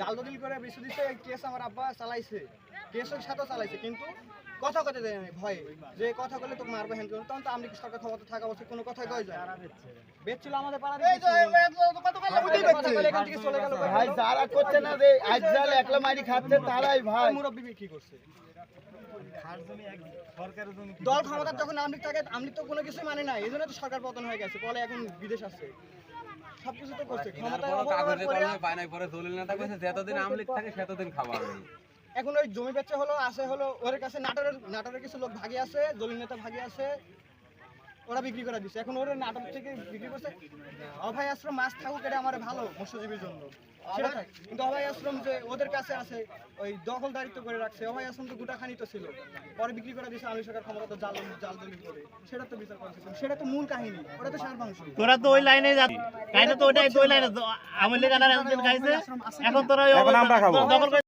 জাল দলিল করে বেশি দিচ্ছে। এই কেস আমার আব্বা চালাইছে, কেসের সাথেও চালাইছে, কিন্তু কথা কথা দেয় না ভয়ে, যে কথা বলে তোকে মারবে হ্যান করুন। তখন তো আমি সরকার ক্ষমতা থাকা অবশ্যই কোনো কথাই কয় যায়। বেচছিল আমাদের পাড়ার ভাই যারা করছে না রে, আজ জাল একলা মারি খাচ্ছে তারাই ভাই মুরব্বী বিক্রি করছে। দল ক্ষমতা যখন আমলিগ থাকে, আমলিগ তো কোনো কিছুই মানে না, এই জন্য তো সরকার পতন হয়ে গেছে, ফলে এখন বিদেশ আছে, সবকিছু তো করছে। ক্ষমতায় এখন ওই জমি বেচে হলো আসে হলো ওর কাছে, নাটোরের কিছু লোক ভাগে আছে, দলিল নেতা ভাগে আছে, ওরা বিক্রি করে দিচ্ছে। এখন ওরা নাটক থেকে বিক্রি করছে। অভয় আশ্রম মাছ থাকুক, এটা আমার ভালো মৎস্যজীবীর জন্য, সেটা থাকে। কিন্তু অভয় আশ্রম যে ওদের কাছে আছে, ওই দখলদারিত্ব করে রাখছে। অভয় আশ্রম তো গোটাখানি তো ছিল, পরে বিক্রি করে দিচ্ছে আমি সরকার ক্ষমতা জাল দলিল করে। সেটা তো বিচার করা, সেটা তো মূল কাহিনী, ওটা তো সারভাংশ। তোরা তো ওই লাইনে যাচ্ছিস, কাহিনী তো ওইটাই, ওই লাইনে আমি লেখানার খাইছে। এখন তোরা দখল